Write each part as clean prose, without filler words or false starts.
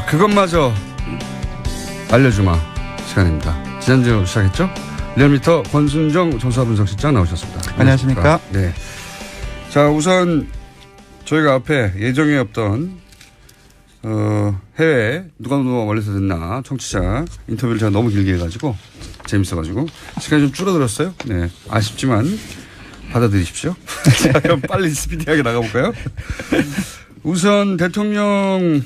그것마저 알려주마 시간입니다. 지난주 시작했죠? 리얼미터 권순정 조사분석실장 나오셨습니다. 안녕하십니까? 네. 자, 우선 저희가 앞에 예정에 없던 해외 누가 멀리서 듣나 청취자 인터뷰를 제가 너무 길게 해가지고 재밌어가지고 시간이 좀 줄어들었어요. 네, 아쉽지만 받아들이십시오. 자, 그럼 빨리 스피디하게 나가볼까요? 우선 대통령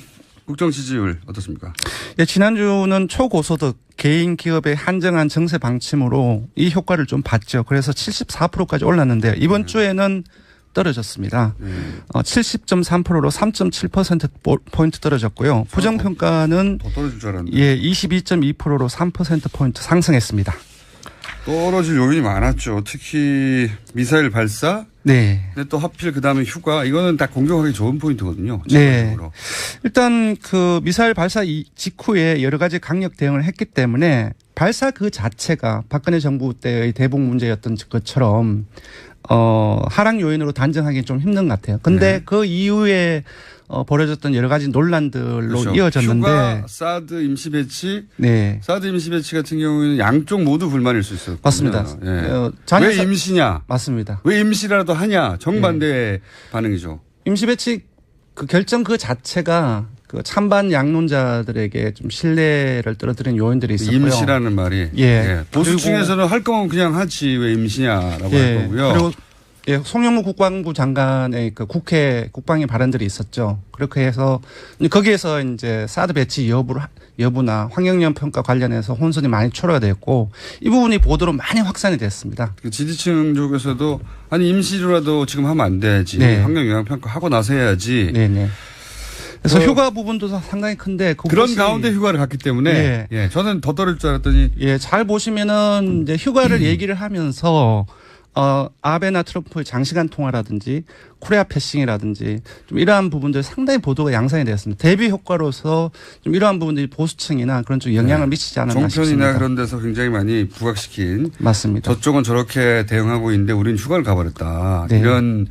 국정 지지율 어떻습니까? 예, 지난주는 초고소득 개인 기업의 한정한 정세 방침으로 이 효과를 좀 봤죠. 그래서 74%까지 올랐는데요. 이번 주에는 떨어졌습니다. 70.3%로 3.7%포인트 떨어졌고요. 부정평가는 더 떨어질 줄 알았는데. 예, 22.2%로 3%포인트 상승했습니다. 떨어질 요인이 많았죠. 특히 미사일 발사. 네. 근데 또 하필 그다음에 휴가. 이거는 다 공격하기 좋은 포인트거든요. 네. 일단 그 미사일 발사 직후에 여러 가지 강력 대응을 했기 때문에 발사 그 자체가 박근혜 정부 때의 대북 문제였던 것처럼 하락 요인으로 단정하기 좀 힘든 것 같아요. 근데 네. 그 이후에 벌어졌던 여러 가지 논란들로 그렇죠. 이어졌는데. 휴가, 사드 임시 배치. 네. 사드 임시 배치 같은 경우에는 양쪽 모두 불만일 수 있어요. 맞습니다. 예. 왜 임시냐? 맞습니다. 왜 임시라도 하냐? 정반대의 반응이죠. 임시 배치 그 결정 그 자체가 그 찬반 양론자들에게 좀 신뢰를 떨어뜨린 요인들이 있었고요. 임시라는 말이. 예. 예. 보수층에서는 할 거면 그냥 하지 왜 임시냐라고 예. 할 거고요. 그리고 예, 송영무 국방부 장관의 그 국회 국방위 발언들이 있었죠. 그렇게 해서 거기에서 이제 사드 배치 여부나 환경오염 평가 관련해서 혼선이 많이 초래가 됐고 이 부분이 보도로 많이 확산이 됐습니다. 그 지지층 쪽에서도 아니 임시로라도 지금 하면 안 돼야지. 네. 환경영향 평가 하고 나서 해야지. 네네. 그래서 휴가 부분도 상당히 큰데 그런 가운데 휴가를 갔기 때문에 예. 예, 저는 더 떨어질 줄 알았더니 예, 잘 보시면은 이제 휴가를 얘기를 하면서 아베나 트럼프의 장시간 통화라든지 코리아 패싱이라든지 좀 이러한 부분들 상당히 보도가 양산이 되었습니다. 대비 효과로서 좀 이러한 부분들이 보수층이나 그런 쪽 영향을 미치지 않았나 종편이나 싶습니다. 그런 데서 굉장히 많이 부각시킨. 맞습니다. 저쪽은 저렇게 대응하고 있는데 우리는 휴가를 가버렸다. 네. 이런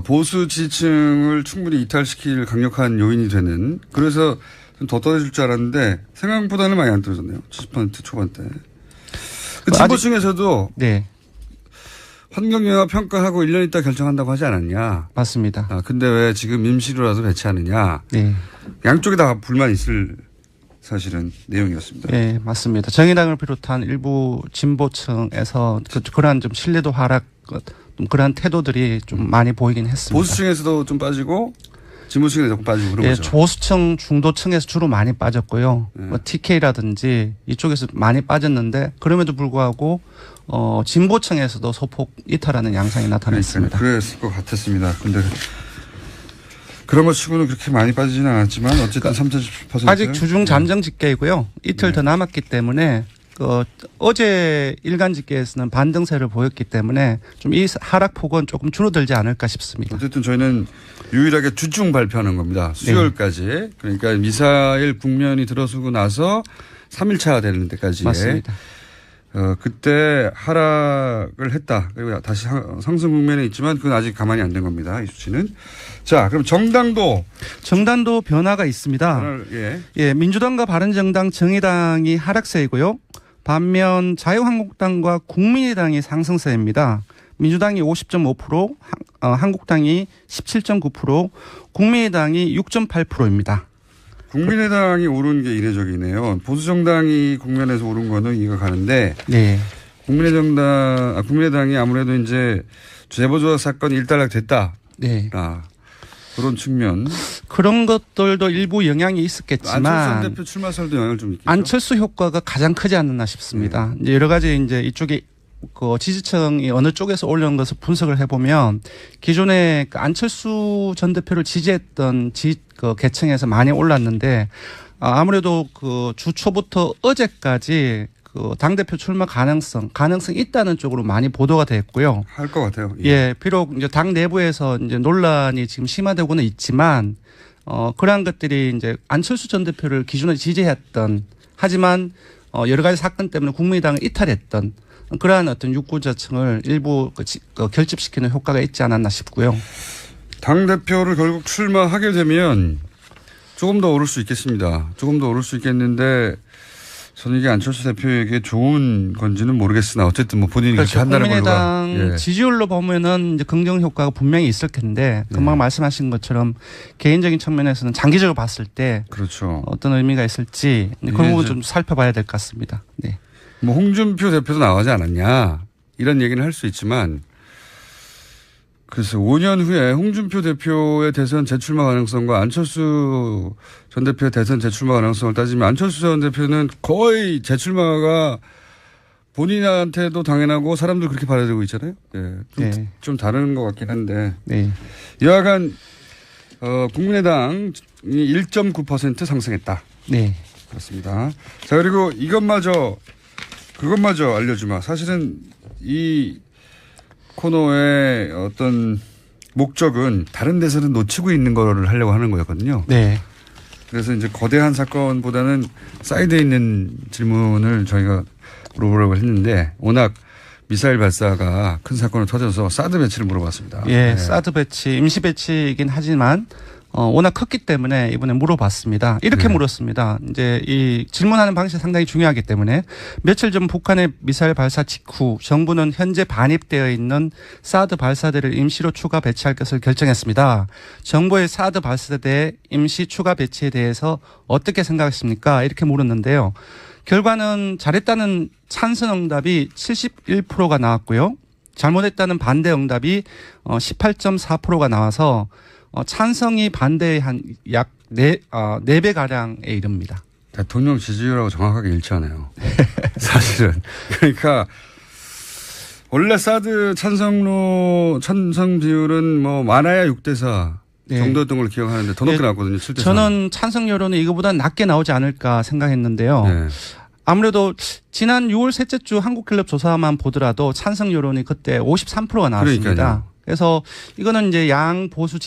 보수 지지층을 충분히 이탈시킬 강력한 요인이 되는. 그래서 좀 더 떨어질 줄 알았는데 생각보다는 많이 안 떨어졌네요. 70% 초반대. 그 진보층에서도 네. 환경영향 평가하고 1년 있다 결정한다고 하지 않았냐. 맞습니다. 근데 왜 지금 임시로라도 배치하느냐. 네. 양쪽에 다 불만 있을 사실은 내용이었습니다. 네, 맞습니다. 정의당을 비롯한 일부 진보층에서 그러한 좀 신뢰도 하락, 그러한 태도들이 좀 많이 보이긴 했습니다. 보수층에서도 좀 빠지고 진보층에서 조금 빠지고 그런 예, 거죠. 보수층, 중도층에서 주로 많이 빠졌고요. 뭐 TK라든지 이쪽에서 많이 빠졌는데 그럼에도 불구하고 진보층에서도 소폭 이탈하는 양상이 나타났습니다. 그랬을 것 같았습니다. 근데 그런 것 치고는 그렇게 많이 빠지지는 않았지만 어쨌든 3.7%. 아직 주중 잠정 집계이고요. 이틀 더 남았기 때문에 어제 일간 집계에서는 반등세를 보였기 때문에 좀 이 하락폭은 조금 줄어들지 않을까 싶습니다. 어쨌든 저희는 유일하게 주중 발표하는 겁니다. 수요일까지. 네. 그러니까 미사일 국면이 들어서고 나서 3일차가 되는 데까지. 맞습니다. 그때 하락을 했다. 그리고 다시 상승 국면에 있지만 그건 아직 가만히 안 된 겁니다. 이 수치는. 자, 그럼 정당도 변화가 있습니다. 예, 민주당과 바른정당, 정의당이 하락세이고요. 반면 자유한국당과 국민의당이 상승세입니다. 민주당이 50.5%, 한국당이 17.9%, 국민의당이 6.8%입니다. 국민의당이 오른 게 이례적이네요. 보수정당이 국면에서 오른 거는 이해가 가는데. 네. 국민의당이 아무래도 이제 제보조작 사건이 일단락 됐다. 네. 그런 측면. 그런 것들도 일부 영향이 있었겠지만. 안철수 대표 출마설도 영향을 좀 있겠죠. 안철수 효과가 가장 크지 않나 싶습니다. 이제 여러 가지 이제 이쪽에 그 지지층이 어느 쪽에서 올라온 것을 분석을 해보면 기존에 그 안철수 전 대표를 지지했던 그 계층에서 많이 올랐는데 아무래도 그 주 초부터 어제까지 그 당대표 출마 가능성 있다는 쪽으로 많이 보도가 됐고요. 할 것 같아요. 예, 비록 이제 당 내부에서 이제 논란이 지금 심화되고는 있지만 그러한 것들이 이제 안철수 전 대표를 기존에 지지했던 하지만 여러 가지 사건 때문에 국민의당을 이탈했던 그러한 어떤 유권자층을 일부 결집시키는 효과가 있지 않았나 싶고요. 당대표를 결국 출마하게 되면 조금 더 오를 수 있겠습니다. 조금 더 오를 수 있겠는데 저는 이게 안철수 대표에게 좋은 건지는 모르겠으나 어쨌든 뭐 본인이 그렇죠. 그렇게 한다는 국민의당 걸로. 예. 지지율로 보면은 이제 긍정 효과가 분명히 있을 텐데 금방 말씀하신 것처럼 개인적인 측면에서는 장기적으로 봤을 때 그렇죠. 어떤 의미가 있을지 그런 부분 좀 살펴봐야 될 것 같습니다. 네. 뭐 홍준표 대표도 나가지 않았냐 이런 얘기는 할 수 있지만 그래서 5년 후에 홍준표 대표의 대선 재출마 가능성과 안철수 전 대표의 대선 재출마 가능성을 따지면 안철수 전 대표는 거의 재출마가 본인한테도 당연하고 사람들 그렇게 받아들이고 있잖아요. 네. 좀 다른 것 같긴 한데. 네. 여하간 국민의당이 1.9% 상승했다. 네. 그렇습니다. 자, 그리고 그것마저 알려주마. 사실은 이 코너의 어떤 목적은 다른 데서는 놓치고 있는 거를 하려고 하는 거였거든요. 네. 그래서 이제 거대한 사건보다는 사이드에 있는 질문을 저희가 물어보려고 했는데 워낙 미사일 발사가 큰 사건을 터져서 사드 배치를 물어봤습니다. 예, 네. 사드 배치, 임시 배치이긴 하지만 워낙 컸기 때문에 이번에 물어봤습니다. 이렇게 물었습니다. 이제 이 질문하는 방식이 상당히 중요하기 때문에 며칠 전 북한의 미사일 발사 직후 정부는 현재 반입되어 있는 사드 발사대를 임시로 추가 배치할 것을 결정했습니다. 정부의 사드 발사대 임시 추가 배치에 대해서 어떻게 생각하십니까? 이렇게 물었는데요. 결과는 잘했다는 찬성 응답이 71%가 나왔고요. 잘못했다는 반대 응답이 18.4%가 나와서 찬성이 반대의 한 약 4배 가량에 이릅니다. 대통령 지지율하고 정확하게 일치하네요. 사실은. 그러니까 원래 사드 찬성 비율은 뭐 많아야 6대4 네. 정도였던 걸로 기억하는데 더 높게 나왔거든요. 7대4. 저는 찬성 여론이 이거보다 낮게 나오지 않을까 생각했는데요. 네. 아무래도 지난 6월 셋째 주 한국갤럽 조사만 보더라도 찬성 여론이 그때 53%가 나왔습니다. 그러니까요. 그래서 이거는 이제 양 보수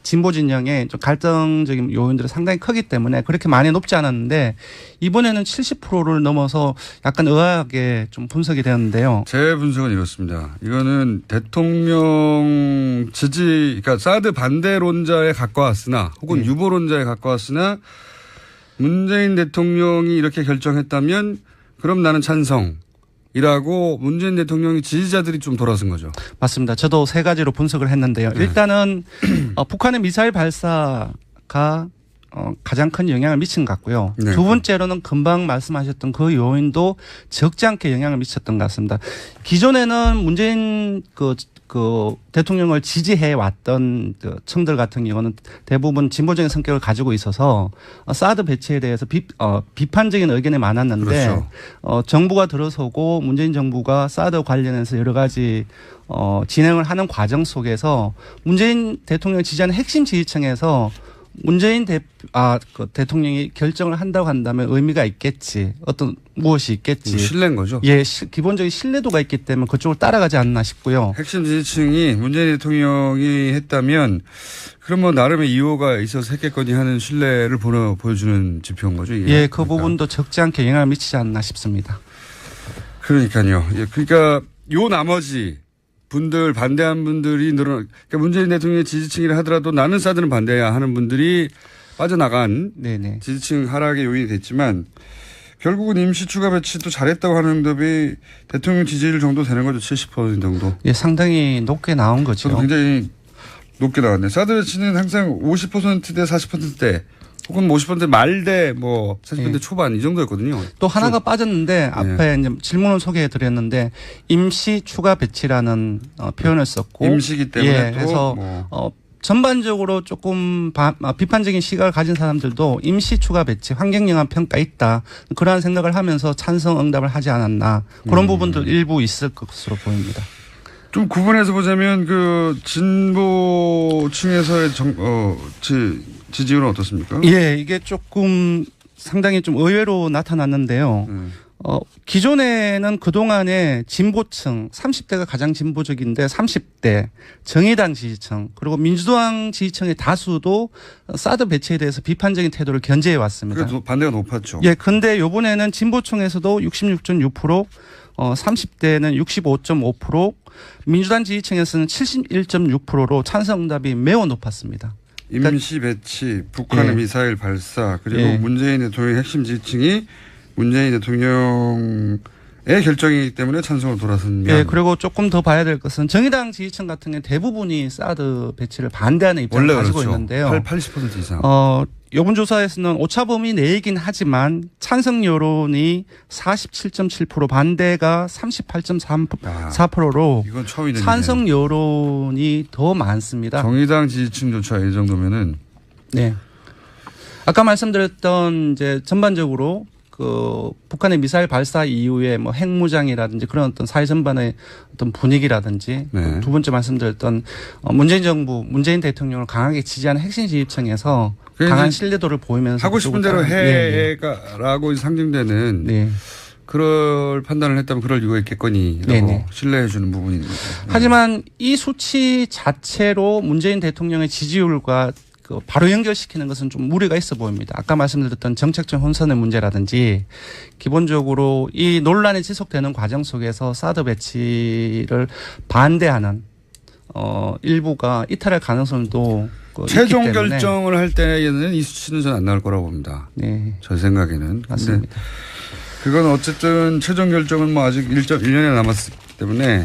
진보 진영의 좀 갈등적인 요인들이 상당히 크기 때문에 그렇게 많이 높지 않았는데 이번에는 70%를 넘어서 약간 의아하게 좀 분석이 되었는데요. 제 분석은 이렇습니다. 이거는 대통령 그러니까 사드 반대론자에 가까웠으나 혹은 유보론자에 가까웠으나 문재인 대통령이 이렇게 결정했다면 그럼 나는 찬성이라고 문재인 대통령의 지지자들이 좀 돌아선 거죠. 맞습니다. 저도 세 가지로 분석을 했는데요. 일단은 북한의 미사일 발사가 가장 큰 영향을 미친 것 같고요. 네. 두 번째로는 금방 말씀하셨던 그 요인도 적지 않게 영향을 미쳤던 것 같습니다. 기존에는 문재인 대통령을 지지해 왔던 층들 같은 경우는 대부분 진보적인 성격을 가지고 있어서 사드 배치에 대해서 비판적인 의견이 많았는데 그렇죠. 정부가 들어서고 문재인 정부가 사드 관련해서 여러 가지 진행을 하는 과정 속에서 문재인 대통령을 지지하는 핵심 지지층에서 문재인 대통령이 결정을 한다고 한다면 의미가 있겠지. 무엇이 있겠지. 신뢰인 거죠. 예, 기본적인 신뢰도가 있기 때문에 그쪽을 따라가지 않나 싶고요. 핵심 지지층이 문재인 대통령이 했다면 그럼 뭐 나름의 이유가 있어서 했겠거니 하는 신뢰를 보여주는 지표인 거죠. 이게. 예, 그 부분도 적지 않게 영향을 미치지 않나 싶습니다. 그러니까요. 예, 그러니까 요 나머지 분들 반대한 분들이 그러니까 문재인 대통령의 지지층이라 하더라도 나는 사드는 반대야 하는 분들이 빠져나간 네네. 지지층 하락의 요인이 됐지만 결국은 임시 추가 배치도 잘했다고 하는 응답이 대통령 지지율 정도 되는 거죠. 70% 정도. 예, 상당히 높게 나온 거죠. 저도 굉장히 높게 나왔네요. 사드 배치는 항상 50%대 40%대 혹은 50% 말대 40% 초반 이 정도였거든요. 또 하나가 빠졌는데 앞에 이제 질문을 소개해 드렸는데 임시 추가 배치라는 표현을 썼고 임시기 때문에 또 그래서 전반적으로 조금 비판적인 시각을 가진 사람들도 임시 추가 배치 환경영향 평가 있다. 그러한 생각을 하면서 찬성 응답을 하지 않았나. 그런 부분들 일부 있을 것으로 보입니다. 좀 구분해서 보자면 진보층에서의 지지율은 어떻습니까? 예, 이게 조금 상당히 좀 의외로 나타났는데요. 기존에는 그동안에 진보층 30대가 가장 진보적인데 30대 정의당 지지층 그리고 민주당 지지층의 다수도 사드 배치에 대해서 비판적인 태도를 견제해 왔습니다. 그래도 반대가 높았죠. 예, 근데 요번에는 진보층에서도 66.6%, 30대는 65.5%, 민주당 지지층에서는 71.6%로 찬성 응답이 매우 높았습니다. 임시 배치, 북한의 예. 미사일 발사, 그리고 예. 문재인 대통령의 핵심 지지층이 문재인 대통령의 결정이기 때문에 찬성으로 돌아선 면. 예, 그리고 조금 더 봐야 될 것은 정의당 지지층 같은 경우 대부분이 사드 배치를 반대하는 입장을 원래 가지고 그렇죠. 있는데요. 80% 이상. 여론 조사에서는 오차범위 내이긴 하지만 찬성 여론이 47.7% 반대가 38.4%로 이건 처음 있는 찬성 여론이 더 많습니다. 정의당 지지층조차 이 정도면은 네. 아까 말씀드렸던 이제 전반적으로 그 북한의 미사일 발사 이후에 뭐 핵무장이라든지 그런 어떤 사회 전반의 어떤 분위기라든지 네. 두 번째 말씀드렸던 문재인 정부, 문재인 대통령을 강하게 지지하는 핵심 지지층에서 강한 신뢰도를 보이면서 하고 싶은 대로 해가라고 상징되는 네. 그럴 판단을 했다면 그럴 이유가 있겠거니라고 네네. 신뢰해 주는 부분이 있는 거죠. 하지만 이 수치 자체로 문재인 대통령의 지지율과 그 바로 연결시키는 것은 좀 무리가 있어 보입니다. 아까 말씀드렸던 정책적 혼선의 문제라든지 기본적으로 이 논란이 지속되는 과정 속에서 사드 배치를 반대하는 일부가 이탈할 가능성도 최종 있기 때문에. 결정을 할 때에는 이 수치는 저는 안 나올 거라고 봅니다. 네. 제 생각에는. 맞습니다. 그건 어쨌든 최종 결정은 뭐 아직 1년이 남았기 때문에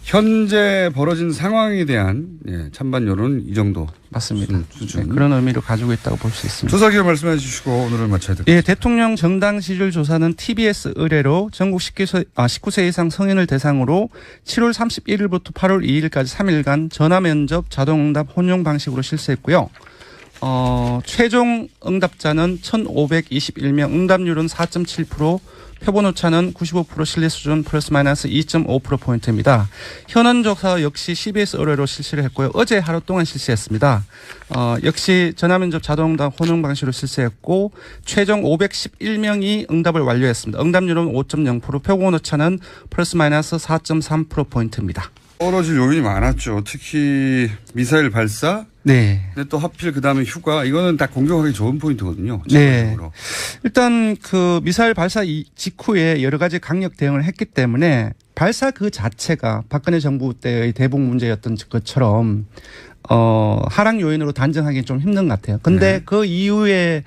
현재 벌어진 상황에 대한 찬반 여론은 이 정도. 맞습니다. 수준. 네, 그런 의미를 가지고 있다고 볼 수 있습니다. 조사 기간 말씀해 주시고 오늘을 마쳐야 될 것 같습니다. 예, 대통령 정당 지지율 조사는 TBS 의뢰로 전국 19세 이상 성인을 대상으로 7월 31일부터 8월 2일까지 3일간 전화 면접 자동응답 혼용 방식으로 실시했고요. 최종 응답자는 1,521명, 응답률은 4.7%, 표본 오차는 95% 신뢰 수준 플러스 마이너스 2.5%포인트입니다. 현안 조사 역시 CBS 의뢰로 실시를 했고요. 어제 하루 동안 실시했습니다. 역시 전화면접 자동응답 혼용 방식으로 실시했고 최종 511명이 응답을 완료했습니다. 응답률은 5.0%, 표본 오차는 플러스 마이너스 4.3%포인트입니다. 떨어질 요인이 많았죠. 특히 미사일 발사. 네. 근데 또 하필 그 다음에 휴가. 이거는 다 공격하기 좋은 포인트거든요. 네. 기본적으로. 일단 그 미사일 발사 직후에 여러 가지 강력 대응을 했기 때문에 발사 그 자체가 박근혜 정부 때의 대북 문제였던 것처럼 하락 요인으로 단정하기는 좀 힘든 것 같아요. 근데 네. 그 이후에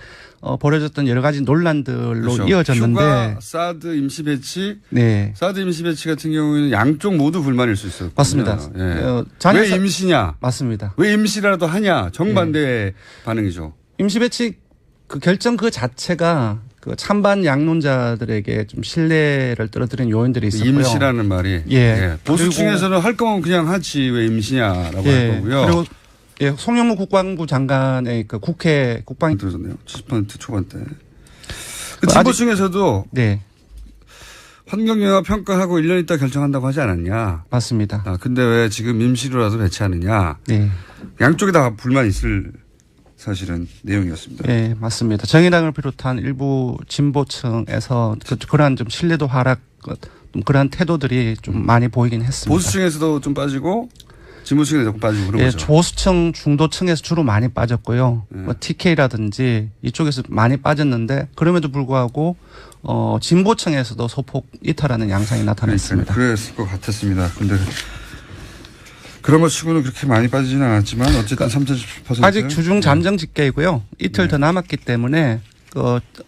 벌어졌던 여러 가지 논란들로 그렇죠. 이어졌는데. 휴가, 사드 임시 배치. 네. 사드 임시 배치 같은 경우에는 양쪽 모두 불만일 수 있어요. 맞습니다. 왜 임시냐? 맞습니다. 왜 임시라도 하냐? 정반대의 반응이죠. 임시 배치 그 결정 그 자체가 그 찬반 양론자들에게 좀 신뢰를 떨어뜨린 요인들이 있었고요. 임시라는 말이. 예. 보수층에서는 할 거면 그냥 하지 왜 임시냐라고 할 거고요. 그리고 송영무 국방부 장관의 그 국회 국방 들었네요. 70% 초반대. 그 진보층에서도 네. 환경영향 평가하고 1년 있다 결정한다고 하지 않았냐. 맞습니다. 근데 왜 지금 임시로라도 배치하느냐. 네. 양쪽에 다 불만 있을 사실은 내용이었습니다. 네, 맞습니다. 정의당을 비롯한 일부 진보층에서 그러한 좀 신뢰도 하락, 그러한 태도들이 좀 많이 보이긴 했습니다. 보수층에서도 좀 빠지고 진보층에서 조금 빠지고 그런 거죠. 조수층, 중도층에서 주로 많이 빠졌고요. 뭐 TK라든지 이쪽에서 많이 빠졌는데 그럼에도 불구하고 진보층에서도 소폭 이탈하는 양상이 나타났습니다. 그랬을 것 같았습니다. 근데 그런 것 치고는 그렇게 많이 빠지지는 않았지만 어쨌든 3.7%. 아직 주중 잠정 집계이고요. 이틀 더 남았기 때문에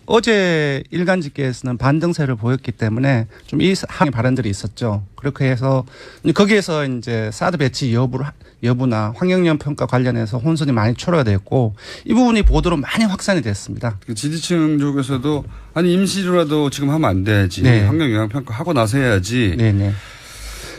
어제 일간 집계에서는 반등세를 보였기 때문에 좀 이 항의 발언들이 있었죠. 그렇게 해서 거기에서 이제 사드 배치 여부나 환경오염 평가 관련해서 혼선이 많이 초래가 됐고 이 부분이 보도로 많이 확산이 됐습니다. 지지층 쪽에서도 아니 임시로라도 지금 하면 안 되지. 네. 환경영향 평가 하고 나서 해야지. 네네.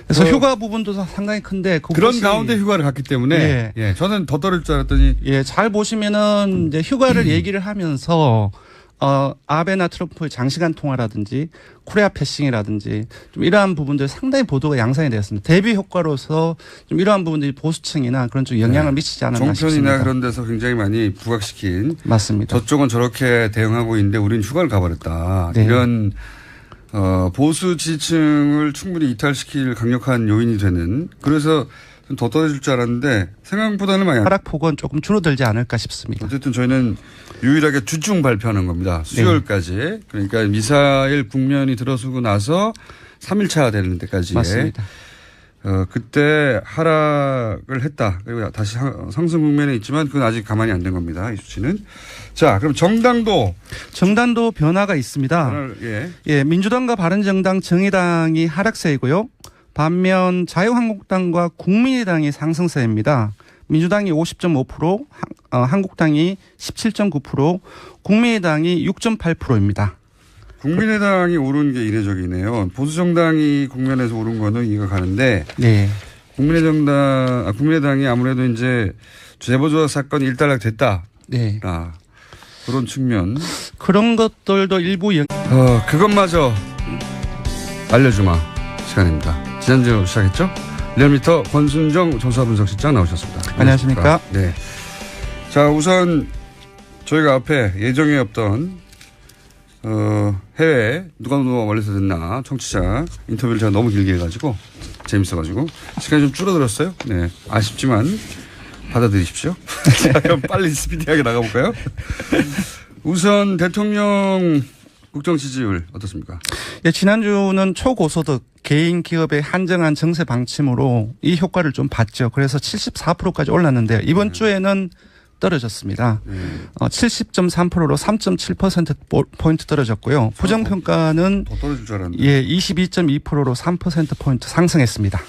그래서 휴가 부분도 상당히 큰데 그런 가운데 휴가를 갔기 때문에 저는 더 떨어질 줄 알았더니 잘 보시면은 이제 휴가를 얘기를 하면서 아베나 트럼프의 장시간 통화라든지 코리아 패싱이라든지 좀 이러한 부분들 상당히 보도가 양상이 되었습니다. 대비 효과로서 좀 이러한 부분들이 보수층이나 그런 쪽 영향을 미치지 않았나 싶습니다. 종편이나 그런 데서 굉장히 많이 부각시킨. 맞습니다. 저쪽은 저렇게 대응하고 있는데 우리는 휴가를 가버렸다. 네. 이런 보수 지지층을 충분히 이탈시킬 강력한 요인이 되는. 그래서 좀 더 떨어질 줄 알았는데 생각보다는 많이 하락폭은 조금 줄어들지 않을까 싶습니다. 어쨌든 저희는 유일하게 주중 발표하는 겁니다. 수요일까지. 그러니까 미사일 국면이 들어서고 나서 3일차 되는 데까지의 맞습니다. 그때 하락을 했다. 그리고 다시 상승 국면에 있지만 그건 아직 가만히 안 된 겁니다. 이 수치는. 자, 그럼 정당도 변화가 있습니다. 예, 민주당과 바른정당, 정의당이 하락세이고요. 반면 자유한국당과 국민의당이 상승세입니다. 민주당이 50.5%, 한국당이 17.9%, 국민의당이 6.8%입니다. 국민의당이 오른 게 이례적이네요. 보수정당이 국면에서 오른 거는 이해가 가는데. 네. 국민의당이 아무래도 이제 제보조사 사건이 일단락됐다. 네. 그런 측면. 그런 것들도 일부 그것마저 알려주마 시간입니다. 지난주 시작했죠? 리얼미터 권순정 조사분석실장 나오셨습니다. 안녕하십니까? 네. 자, 우선 저희가 앞에 예정에 없던 해외 누가 멀리서 듣나 청취자 인터뷰를 제가 너무 길게 해가지고 재밌어가지고 시간이 좀 줄어들었어요. 네. 아쉽지만 받아들이십시오. 자, 그럼 빨리 스피디하게 나가볼까요? 우선 대통령 국정 지지율 어떻습니까? 예, 지난주는 초고소득 개인 기업의 한정한 정세 방침으로 이 효과를 좀 봤죠. 그래서 74%까지 올랐는데요. 이번 주에는 떨어졌습니다. 70.3%로 3.7%포인트 떨어졌고요. 부정평가는 더 떨어질 줄 알았는데. 예, 22.2%로 3%포인트 상승했습니다.